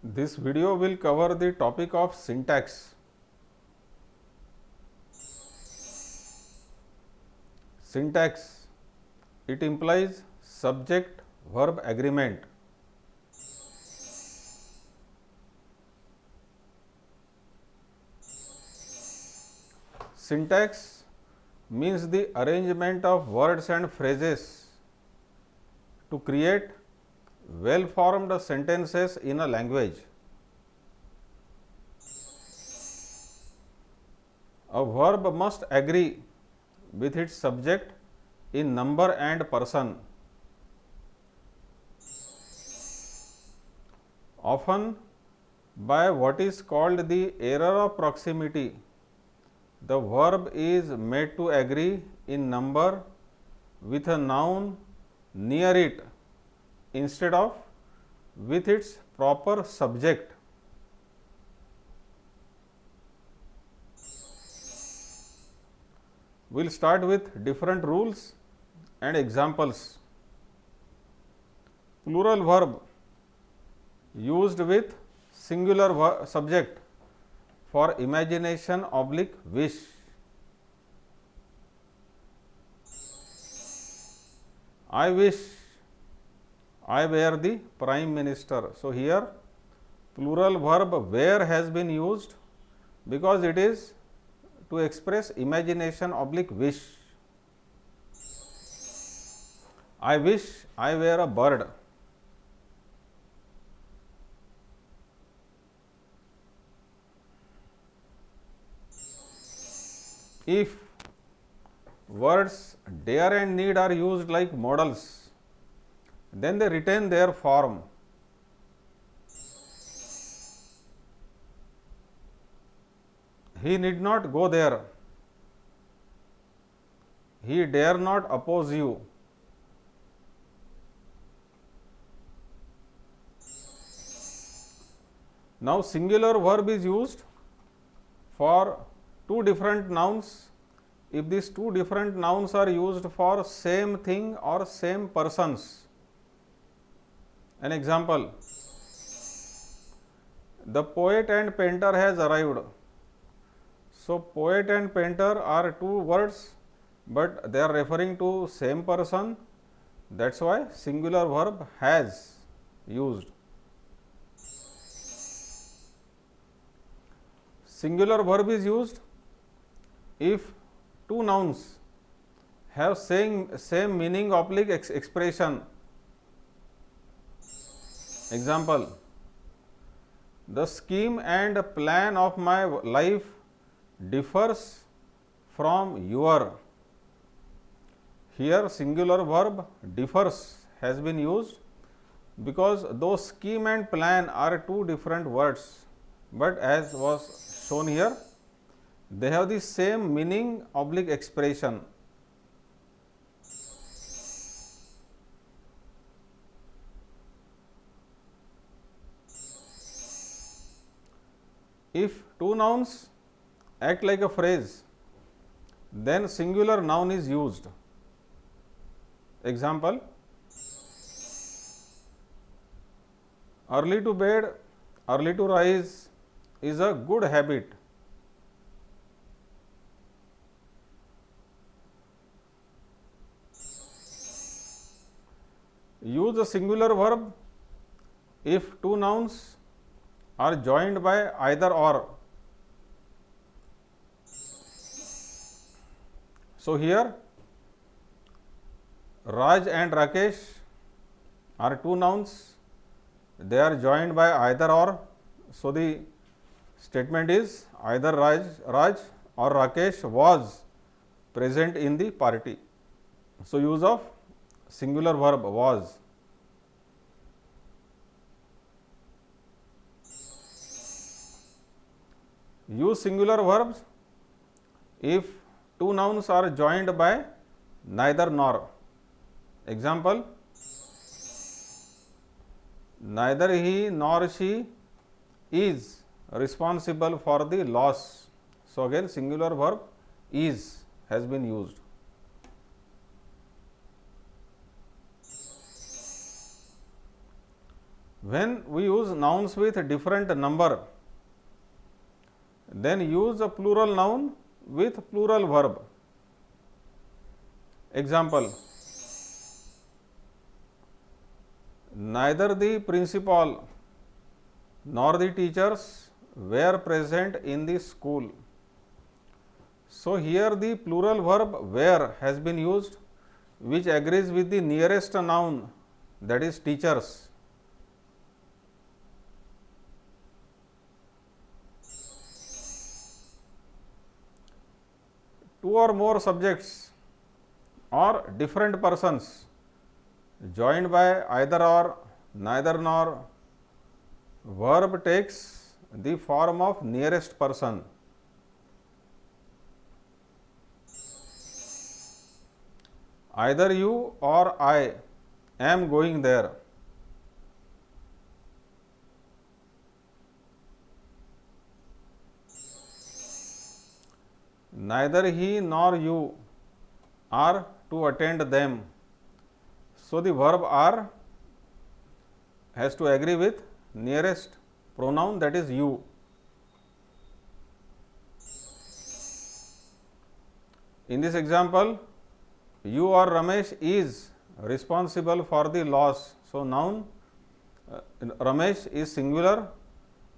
This video will cover the topic of syntax. Syntax, it implies subject verb agreement. Syntax means the arrangement of words and phrases to create well-formed sentences in a language. A verb must agree with its subject in number and person. Often by what is called the error of proximity, the verb is made to agree in number with a noun near it instead of with its proper subject. We will start with different rules and examples. Plural verb used with singular subject for imagination oblique wish. I wish I were the Prime Minister. So, here plural verb were has been used because it is to express imagination oblique wish. I wish I were a bird. If words dare and need are used like modals, then they retain their form. He need not go there. He dare not oppose you. Now, singular verb is used for two different nouns if these two different nouns are used for same thing or same persons. An example, the poet and painter has arrived. So, poet and painter are two words, but they are referring to same person. That is why singular verb has used. Singular verb is used if two nouns have same meaning oblique expression. Example, the scheme and plan of my life differs from your. Here singular verb differs has been used because those scheme and plan are two different words, but as was shown here, they have the same meaning oblique expression. If two nouns act like a phrase, then singular noun is used. Example, early to bed, early to rise is a good habit. Use a singular verb if two nouns are joined by either or. So, here Raj and Rakesh are two nouns, they are joined by either or. So, the statement is either Raj or Rakesh was present in the party. So, use of singular verb was. Use singular verbs if two nouns are joined by neither nor. Example, neither he nor she is responsible for the loss. So, again singular verb is has been used. when we use nouns with different number, then use a plural noun with plural verb. Example: neither the principal nor the teachers were present in the school. So here the plural verb were has been used, which agrees with the nearest noun, that is teachers. Two or more subjects or different persons joined by either or, neither nor, verb takes the form of nearest person. Either you or I am going there. Neither he nor you are to attend them. So the verb are has to agree with nearest pronoun, that is you. In this example, you or Ramesh is responsible for the loss. So noun Ramesh is singular,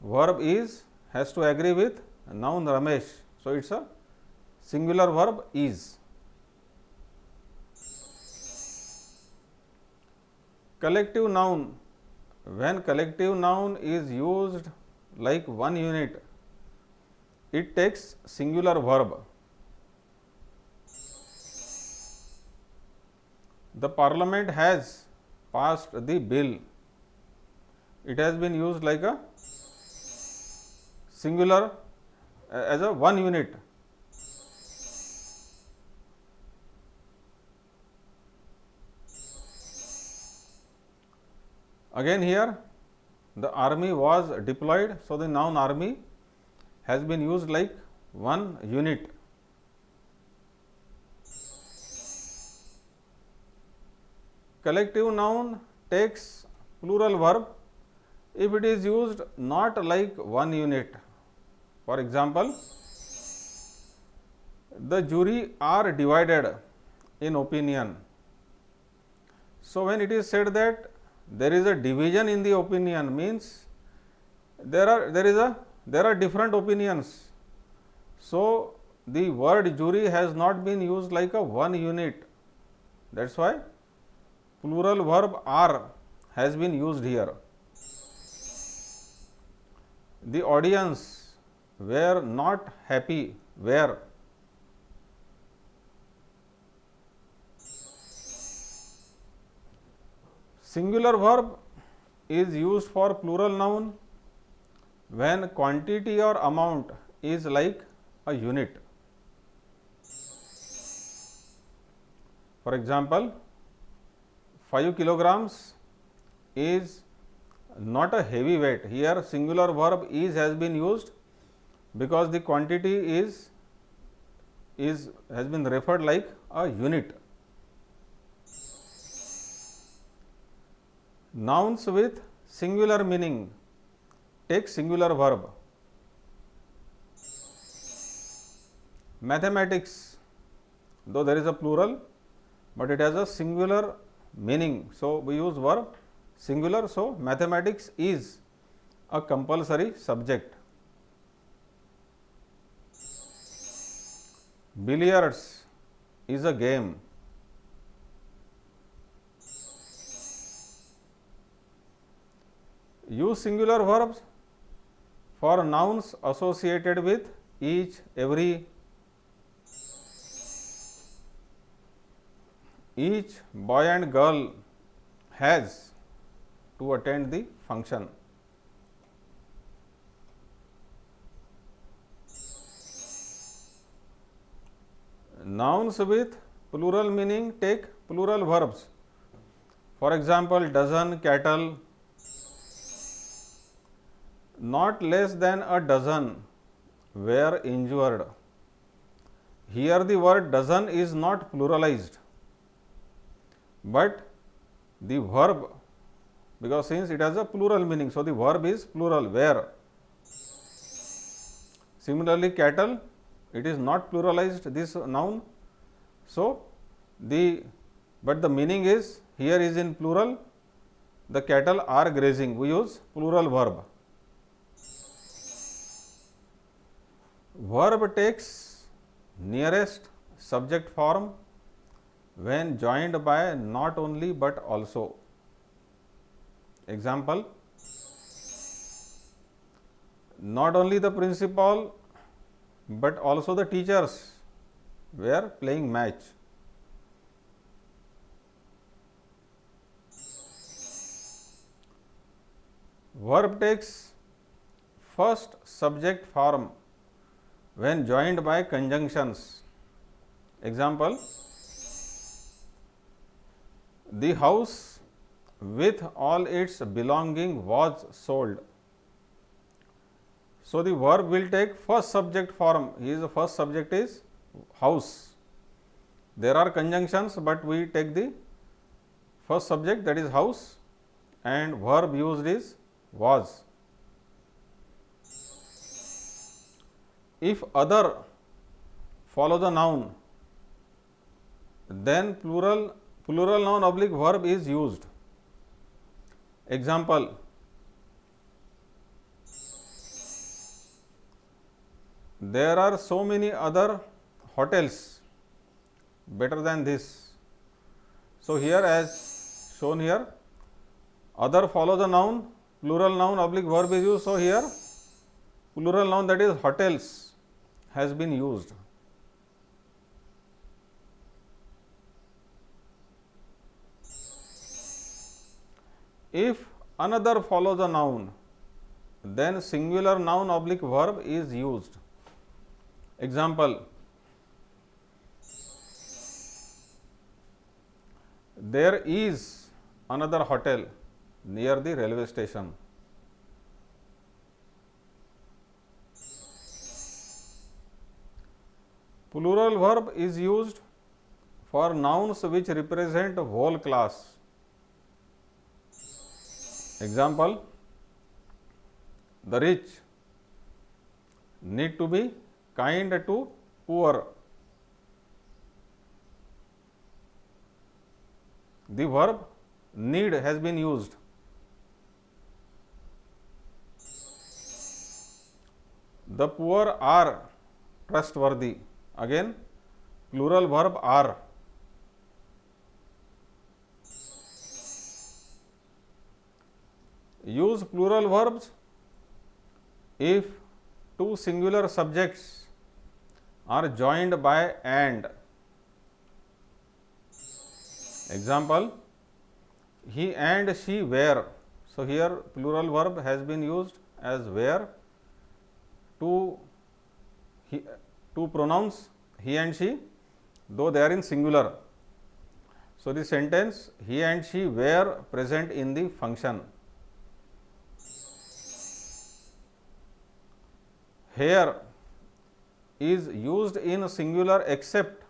verb is has to agree with noun Ramesh. So it's a singular verb is. Collective noun: when collective noun is used like one unit, it takes singular verb. The parliament has passed the bill. It has been used like a singular, as a one unit. Again here, the army was deployed, so the noun army has been used like one unit. Collective noun takes plural verb if it is used not like one unit. For example, the jury are divided in opinion. So when it is said that there is a division in the opinion, means there are different opinions. So the word jury has not been used like a one unit. That's why plural verb are has been used here. The audience were not happy. Were. Singular verb is used for plural noun when quantity or amount is like a unit. For example, 5 kilograms is not a heavy weight. Here singular verb is has been used because the quantity is has been referred like a unit. Nouns with singular meaning take singular verb. Mathematics, though there is a plural, but it has a singular meaning. So we use verb singular. So mathematics is a compulsory subject. Billiards is a game. Use singular verbs for nouns associated with each, every. Each boy and girl has to attend the function. Nouns with plural meaning take plural verbs. For example, dozen, cattle. Not less than a dozen were injured. Here the word dozen is not pluralized, but the verb because since it has a plural meaning, so the verb is plural, where. Similarly, cattle, it is not pluralized, this noun, so but the meaning is here is in plural, the cattle are grazing, we use plural verb. Verb takes nearest subject form when joined by not only but also. Example, not only the principal but also the teachers were playing match. Verb takes first subject form when joined by conjunctions. Example, the house with all its belonging was sold. So, the verb will take first subject form. Here the first subject is house. There are conjunctions, but we take the first subject, that is house, and verb used is was. If other follow the noun, then plural noun oblique verb is used. Example, there are so many other hotels better than this. So, here as shown here, other follow the noun, plural noun oblique verb is used. So, here plural noun, that is hotels, has been used. If another follows a noun, then singular noun oblique verb is used. Example, there is another hotel near the railway station. Plural verb is used for nouns which represent a whole class. Example, the rich need to be kind to poor. The verb need has been used. The poor are trustworthy. Again, plural verb are. Use plural verbs if two singular subjects are joined by and. Example, he and she were. So, here plural verb has been used as were. Two pronouns he and she, though they are in singular. So, the sentence he and she were present in the function. Here is used in singular except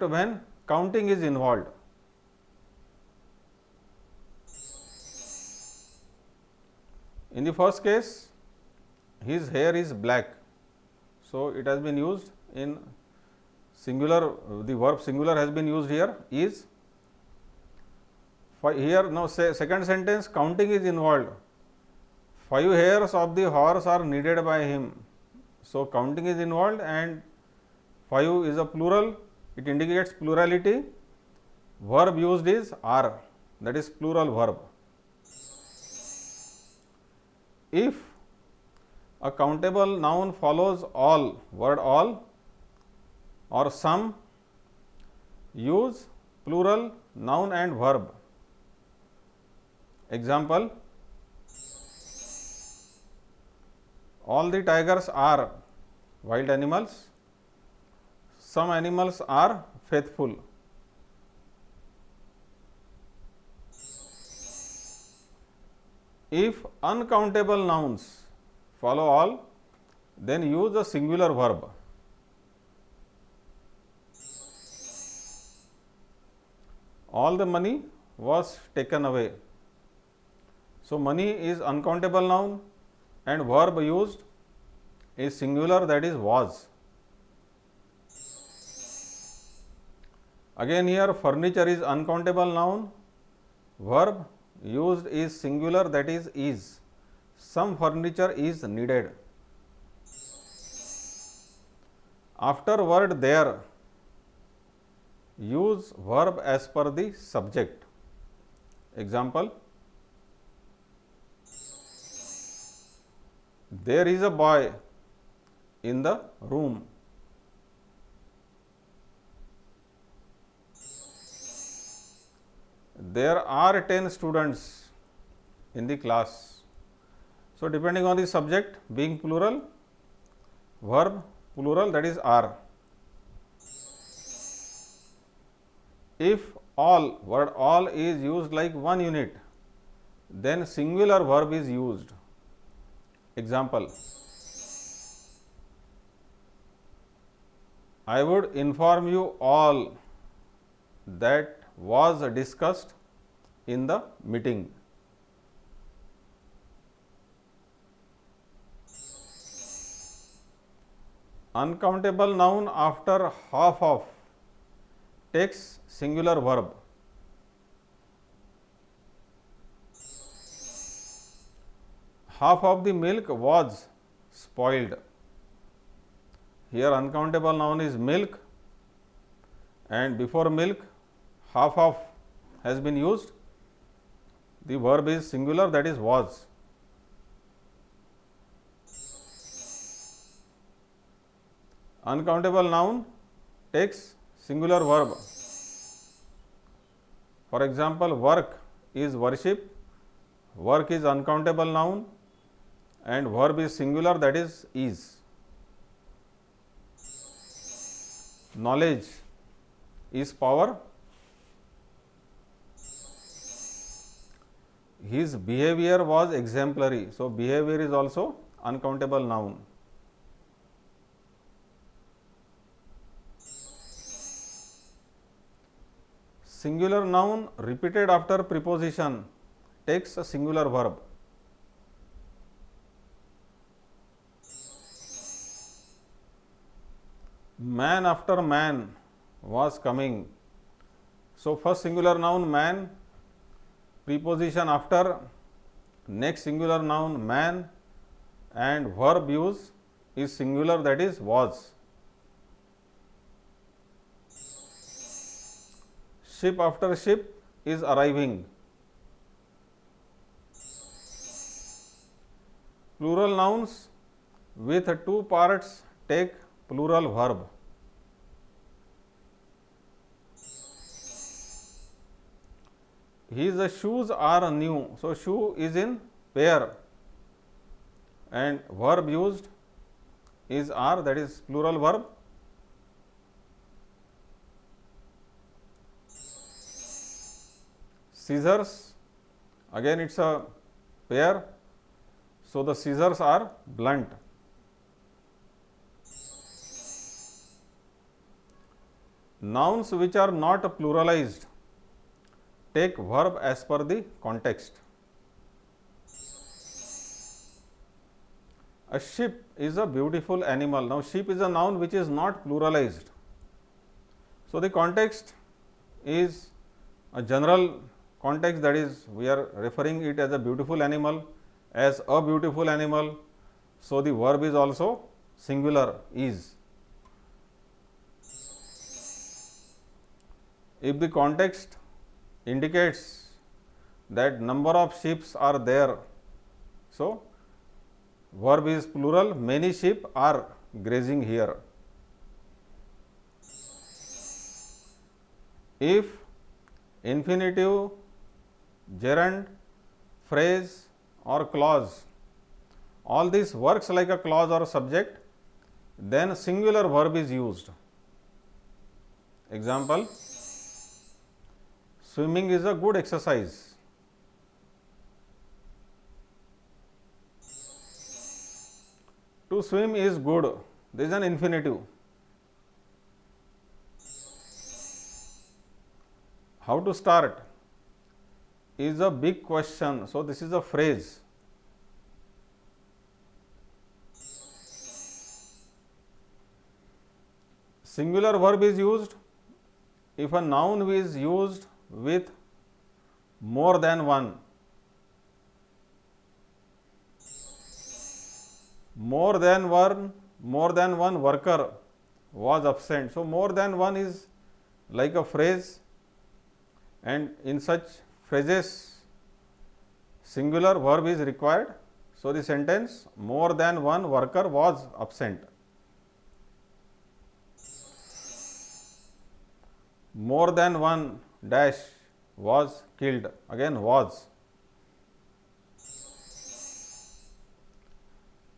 when counting is involved. In the first case, his hair is black. So, it has been used in singular, the verb singular has been used here is. Here now say second sentence, counting is involved. 5 hairs of the horse are needed by him. So, counting is involved and 5 is a plural, it indicates plurality. Verb used is are, that is plural verb. If a countable noun follows all, word all or some, use plural noun and verb. Example, all the tigers are wild animals, some animals are faithful. If uncountable nouns follow all, then use a singular verb. All the money was taken away. So money is uncountable noun and verb used is singular, that is was. Again here furniture is uncountable noun, verb used is singular, that is. Some furniture is needed. After word there, use verb as per the subject. Example, there is a boy in the room. There are 10 students in the class. So, depending on the subject being plural, verb plural, that is are. If all, word all is used like one unit, then singular verb is used. Example, I would inform you all that was discussed in the meeting. Uncountable noun after half of takes singular verb. Half of the milk was spoiled. Here uncountable noun is milk, and before milk half of has been used. The verb is singular, that is was. Uncountable noun takes singular verb. For example, work is worship, work is uncountable noun and verb is singular, that is. Knowledge is power. His behavior was exemplary. So, behavior is also uncountable noun. Singular noun repeated after preposition takes a singular verb. Man after man was coming. So, first singular noun man, preposition after, next singular noun man, and verb use is singular, that is was. Ship after ship is arriving. Plural nouns with two parts take plural verb. His shoes are new. So, shoe is in pair and verb used is are, that is plural verb. Scissors, again it is a pair. So, the scissors are blunt. Nouns which are not pluralized take verb as per the context. A sheep is a beautiful animal. Now, sheep is a noun which is not pluralized. So, the context is a general context, that is we are referring it as a beautiful animal, as a beautiful animal. So, the verb is also singular, is. If the context indicates that number of sheep are there, so verb is plural, many sheep are grazing here. If infinitive, gerund, phrase or clause, all this works like a clause or subject, then singular verb is used. Example, swimming is a good exercise. To swim is good, this is an infinitive. How to start? is a big question. So, this is a phrase. Singular verb is used if a noun is used with more than one. More than one worker was absent. So, more than one is like a phrase, and in such phrases singular verb is required. So, the sentence more than one worker was absent. More than one dash was killed, again was.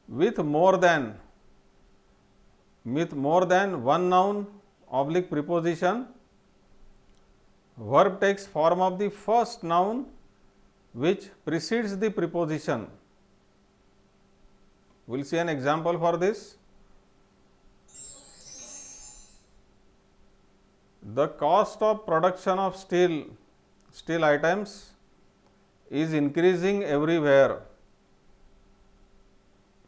With more than one noun oblique preposition, verb takes form of the first noun which precedes the preposition. We will see an example for this. The cost of production of steel items is increasing everywhere.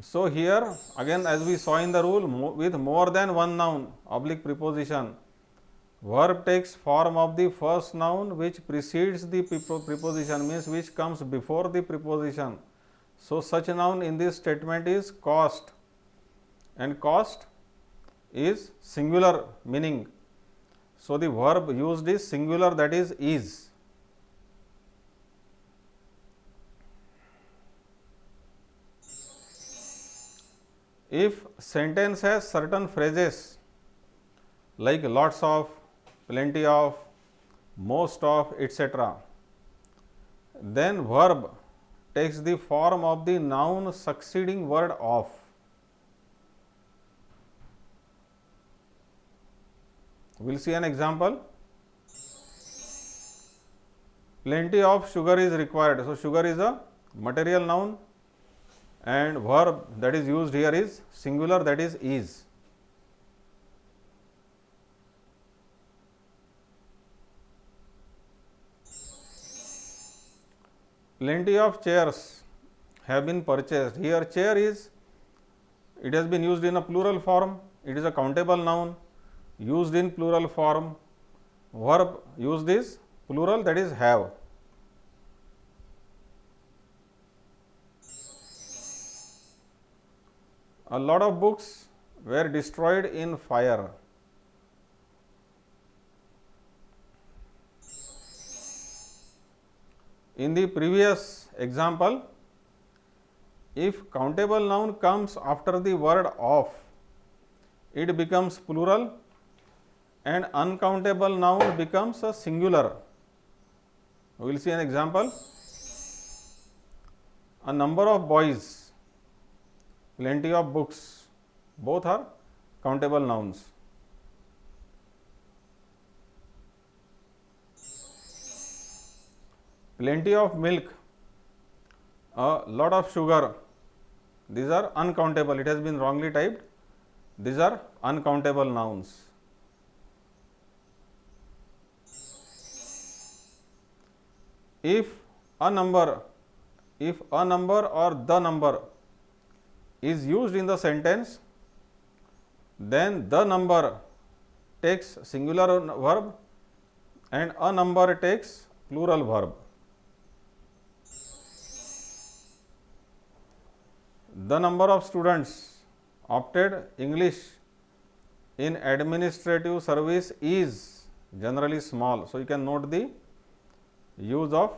So, here again, as we saw in the rule, with more than one noun oblique preposition, verb takes form of the first noun which precedes the preposition, means which comes before the preposition. So, such noun in this statement is cost, and cost is singular meaning. So, the verb used is singular, that is. If sentence has certain phrases like lots of, plenty of, most of, etc., then verb takes the form of the noun succeeding word of. We will see an example. Plenty of sugar is required. So, sugar is a material noun, and verb that is used here is singular, that is. Plenty of chairs have been purchased. Here chair is, it has been used in a plural form, it is a countable noun used in plural form. Verb used is plural, that is have. A lot of books were destroyed in fire. In the previous example, if countable noun comes after the word of, it becomes plural, and uncountable noun becomes a singular. We will see an example. A number of boys, plenty of books, both are countable nouns. Plenty of milk, a lot of sugar, these are uncountable, it has been wrongly typed, these are uncountable nouns. If a number or the number is used in the sentence, then the number takes singular verb and a number takes plural verb. The number of students opted English in administrative service is generally small. So, you can note the use of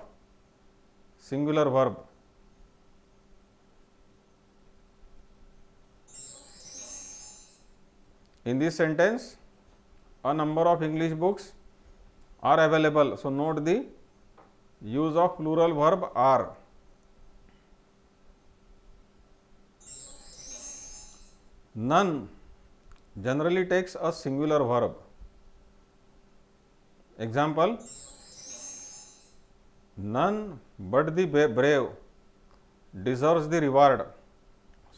singular verb. In this sentence, a number of English books are available. So, note the use of plural verb are. None generally takes a singular verb. Example, none but the brave deserves the reward.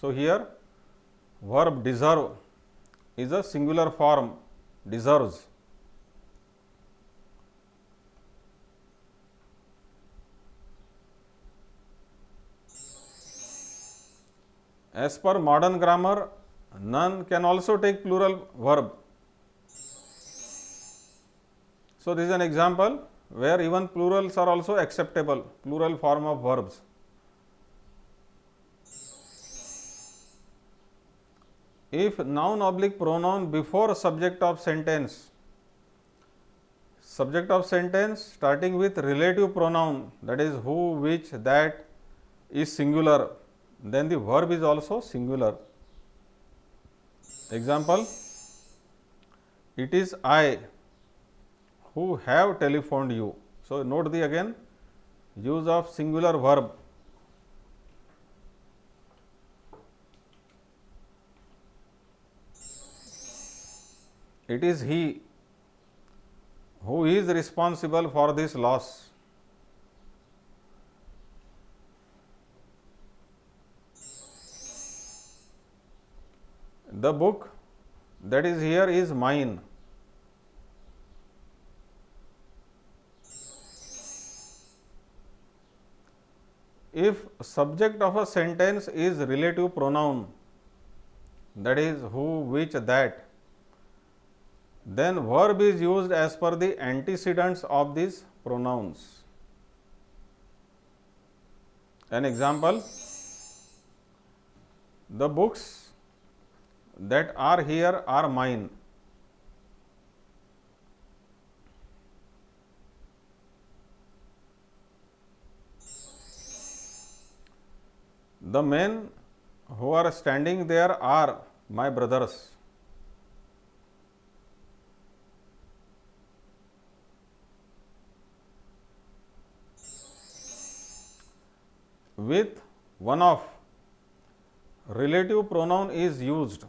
So, here verb deserve is a singular form, deserves. As per modern grammar, none can also take plural verb. So, this is an example where even plurals are also acceptable, plural form of verbs. If noun oblique pronoun before subject of sentence starting with relative pronoun, that is who, which, that, is singular, then the verb is also singular. Example, it is I who have telephoned you. So, note the again use of singular verb. It is he who is responsible for this loss. The book that is here is mine. If subject of a sentence is relative pronoun, that is who, which, that, then verb is used as per the antecedents of these pronouns. An example, the books that are here are mine. The men who are standing there are my brothers. With one of, relative pronoun is used.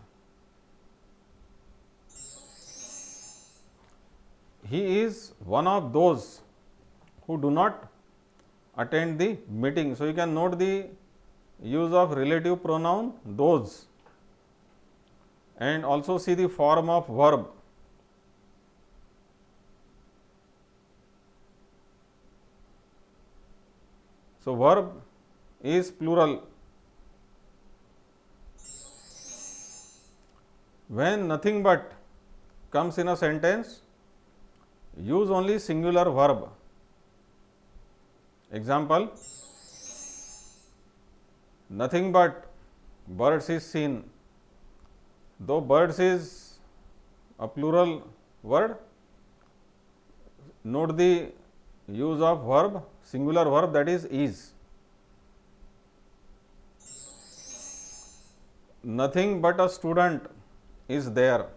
He is one of those who do not attend the meeting. So, you can note the use of relative pronoun those and also see the form of verb. So, verb is plural. When nothing but comes in a sentence, use only singular verb. Example, nothing but birds is seen. Though birds is a plural word, note the use of verb, singular verb, that is. Nothing but a student is there.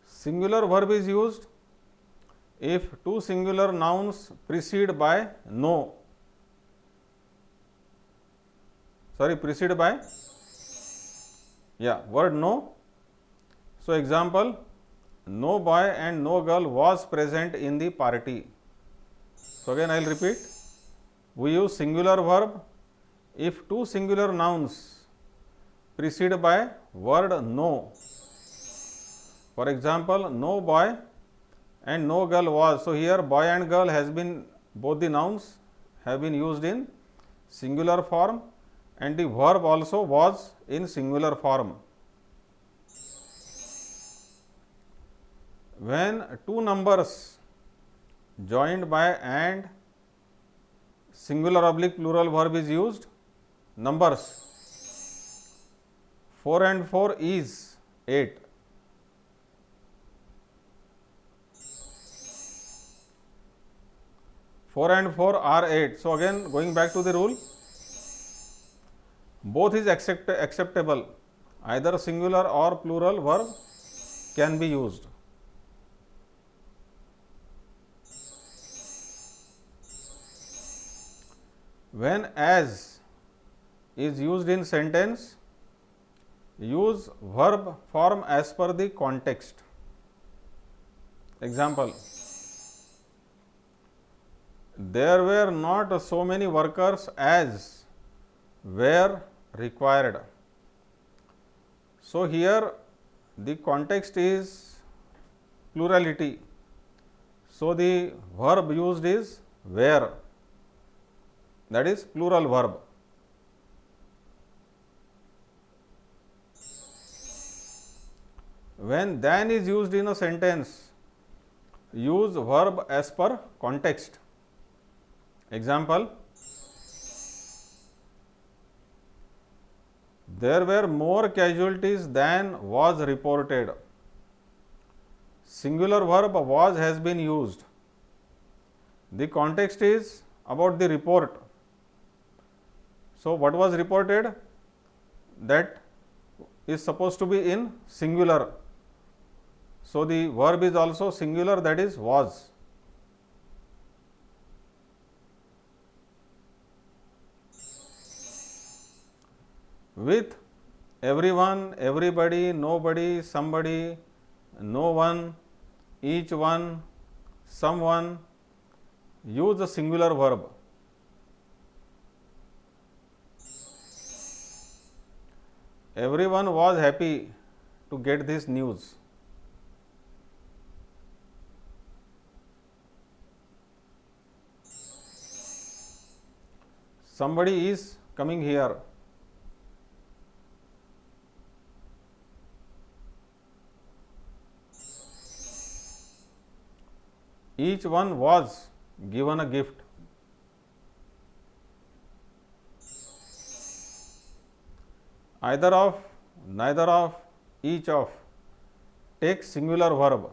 Singular verb is used if two singular nouns precede by no. Precede by word no. So, example, no boy and no girl was present in the party. So, again I will repeat, we use singular verb if two singular nouns precede by word no. For example, no boy and no girl was. So, here boy and girl has been, both the nouns have been used in singular form and the verb also was in singular form. When two numbers joined by and, singular oblique plural verb is used. Numbers 4 and 4 is 8. Four and 4 are 8. So, again going back to the rule, both is acceptable, either singular or plural verb can be used. When as is used in sentence, use verb form as per the context. Example, there were not so many workers as were required. So, here the context is plurality. So, the verb used is where, that is plural verb. When than is used in a sentence, use verb as per context. Example, there were more casualties than was reported. Singular verb was has been used. The context is about the report. So, what was reported? That is supposed to be in singular. So, the verb is also singular, that is was. With everyone, everybody, nobody, somebody, no one, each one, someone, use the singular verb. Everyone was happy to get this news. Somebody is coming here. Each one was given a gift. Either of, neither of, each of. Take singular verb.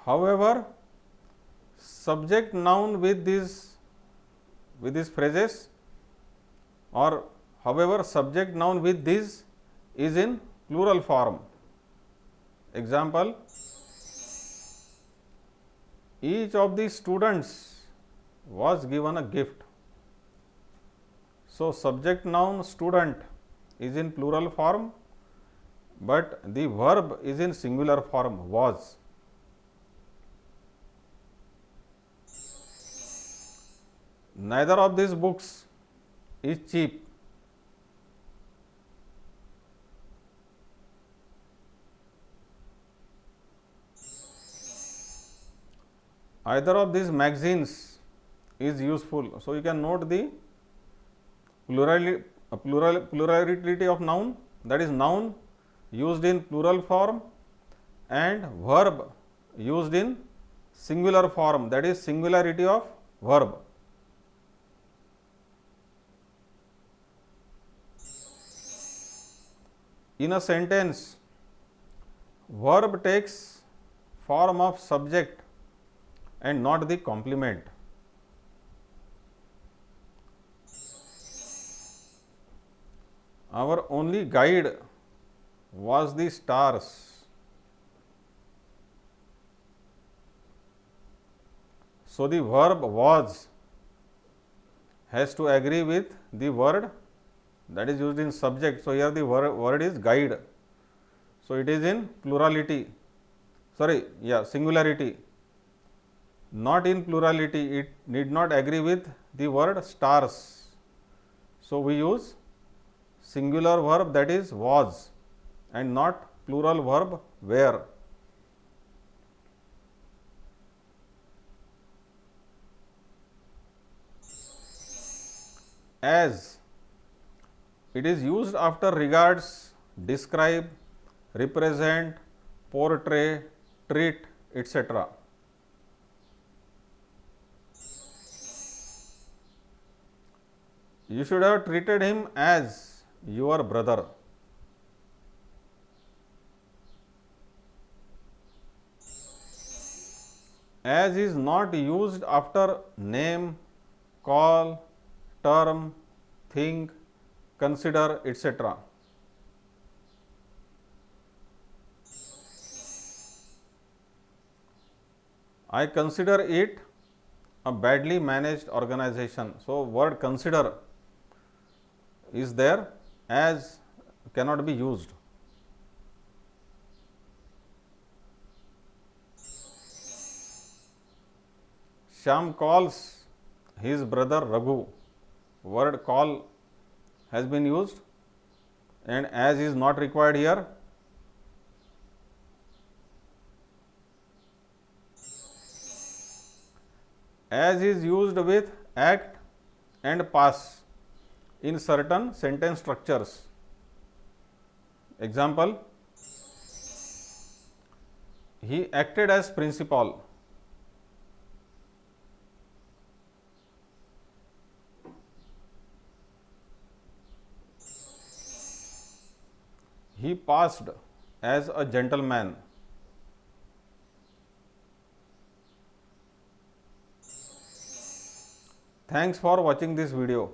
However, subject noun with these phrases, or however subject noun with these is in plural form. Example, each of the students was given a gift. So, subject noun student is in plural form, but the verb is in singular form, was. Neither of these books is cheap. Either of these magazines is useful. So, you can note the plurality of noun, that is noun used in plural form and verb used in singular form, that is singularity of verb. In a sentence, verb takes form of subject and not the complement. Our only guide was the stars. So, the verb was has to agree with the word that is used in subject. So, here the word is guide. So, it is in plurality, singularity, not in plurality. It need not agree with the word stars. So, we use singular verb, that is was, and not plural verb were. As, it is used after regards, describe, represent, portray, treat, etc. You should have treated him as your brother. As is not used after name, call, term, think, consider, etc. I consider it a badly managed organization. So, word consider is there, as cannot be used. Shyam calls his brother Raghu. Word call has been used and as is not required here. as is used with act and pass in certain sentence structures. Example, he acted as principal. He passed as a gentleman. Thanks for watching this video.